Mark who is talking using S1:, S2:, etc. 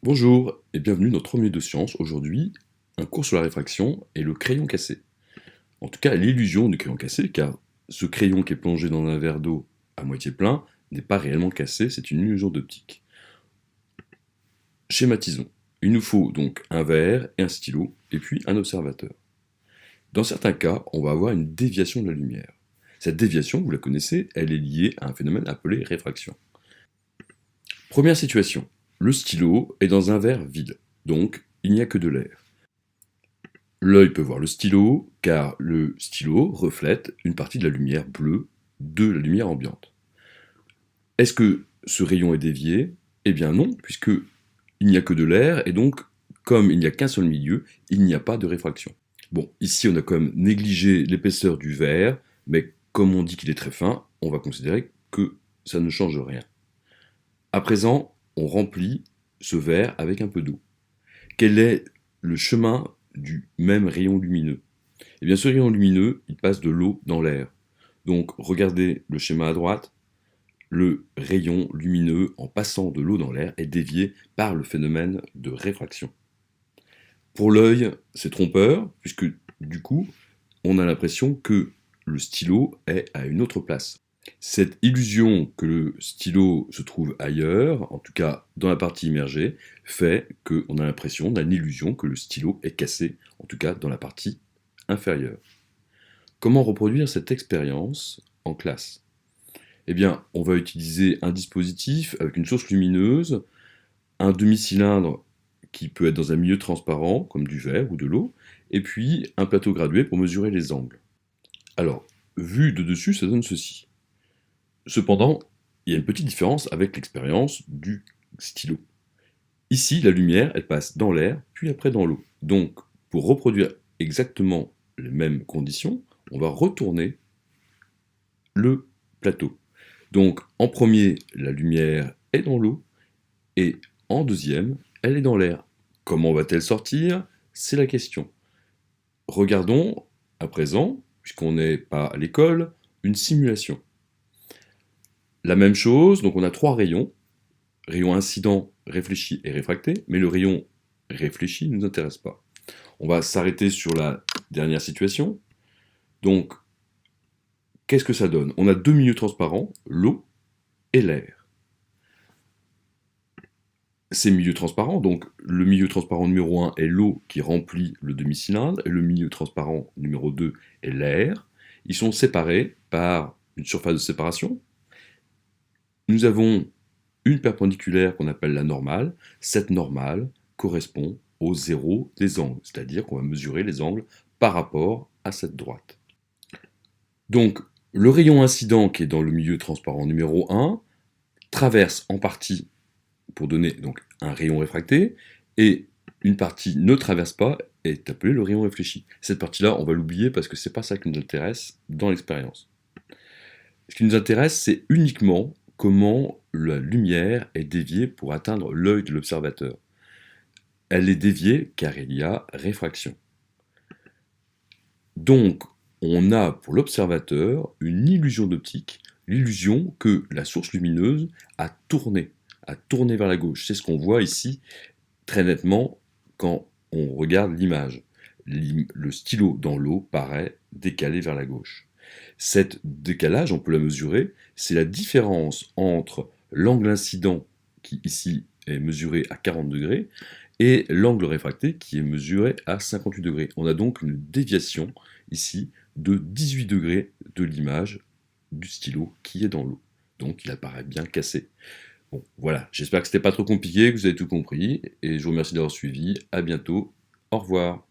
S1: Bonjour et bienvenue dans 3 minutes de science. Aujourd'hui, un cours sur la réfraction et le crayon cassé. En tout cas, l'illusion du crayon cassé, car ce crayon qui est plongé dans un verre d'eau à moitié plein n'est pas réellement cassé, c'est une illusion d'optique. Schématisons. Il nous faut donc un verre et un stylo, et puis un observateur. Dans certains cas, on va avoir une déviation de la lumière. Cette déviation, vous la connaissez, elle est liée à un phénomène appelé réfraction. Première situation, le stylo est dans un verre vide, donc il n'y a que de l'air. L'œil peut voir le stylo, car le stylo reflète une partie de la lumière bleue de la lumière ambiante. Est-ce que ce rayon est dévié? Eh bien non, puisque il n'y a que de l'air, et donc, comme il n'y a qu'un seul milieu, il n'y a pas de réfraction. Bon, ici on a quand même négligé l'épaisseur du verre, mais comme on dit qu'il est très fin, on va considérer que ça ne change rien. À présent, on remplit ce verre avec un peu d'eau. Quel est le chemin du même rayon lumineux? Eh bien, ce rayon lumineux, il passe de l'eau dans l'air. Donc, regardez le schéma à droite. Le rayon lumineux, en passant de l'eau dans l'air, est dévié par le phénomène de réfraction. Pour l'œil, c'est trompeur, puisque du coup, on a l'impression que le stylo est à une autre place. Cette illusion que le stylo se trouve ailleurs, en tout cas dans la partie immergée, fait qu'on a l'impression, on a une illusion que le stylo est cassé, en tout cas dans la partie inférieure. Comment reproduire cette expérience en classe? Eh bien, on va utiliser un dispositif avec une source lumineuse, un demi-cylindre qui peut être dans un milieu transparent, comme du verre ou de l'eau, et puis un plateau gradué pour mesurer les angles. Alors, vu de dessus, ça donne ceci. Cependant, il y a une petite différence avec l'expérience du stylo. Ici, la lumière, elle passe dans l'air, puis après dans l'eau. Donc, pour reproduire exactement les mêmes conditions, on va retourner le plateau. Donc, en premier, la lumière est dans l'eau, et en deuxième, elle est dans l'air. Comment va-t-elle sortir? C'est la question. Regardons, à présent, puisqu'on n'est pas à l'école, une simulation. La même chose, donc on a 3 rayons, rayon incident, réfléchi et réfracté, mais le rayon réfléchi ne nous intéresse pas. On va s'arrêter sur la dernière situation. Donc, qu'est-ce que ça donne? On a 2 milieux transparents, l'eau et l'air. Ces milieux transparents, donc le milieu transparent numéro 1 est l'eau qui remplit le demi-cylindre, et le milieu transparent numéro 2 est l'air. Ils sont séparés par une surface de séparation. Nous avons une perpendiculaire qu'on appelle la normale. Cette normale correspond au zéro des angles, c'est-à-dire qu'on va mesurer les angles par rapport à cette droite. Donc, le rayon incident qui est dans le milieu transparent numéro 1 traverse en partie pour donner donc un rayon réfracté, et une partie ne traverse pas est appelée le rayon réfléchi. Cette partie-là, on va l'oublier parce que c'est pas ça qui nous intéresse dans l'expérience. Ce qui nous intéresse, c'est uniquement comment la lumière est déviée pour atteindre l'œil de l'observateur. Elle est déviée car il y a réfraction. Donc, on a pour l'observateur une illusion d'optique, l'illusion que la source lumineuse a tourné vers la gauche. C'est ce qu'on voit ici très nettement quand on regarde l'image. Le stylo dans l'eau paraît décalé vers la gauche. Cet décalage, on peut la mesurer, c'est la différence entre l'angle incident, qui ici est mesuré à 40 degrés, et l'angle réfracté, qui est mesuré à 58 degrés. On a donc une déviation, ici, de 18 degrés de l'image du stylo qui est dans l'eau. Donc il apparaît bien cassé. Bon, voilà, j'espère que c'était pas trop compliqué, que vous avez tout compris, et je vous remercie d'avoir suivi. À bientôt, au revoir.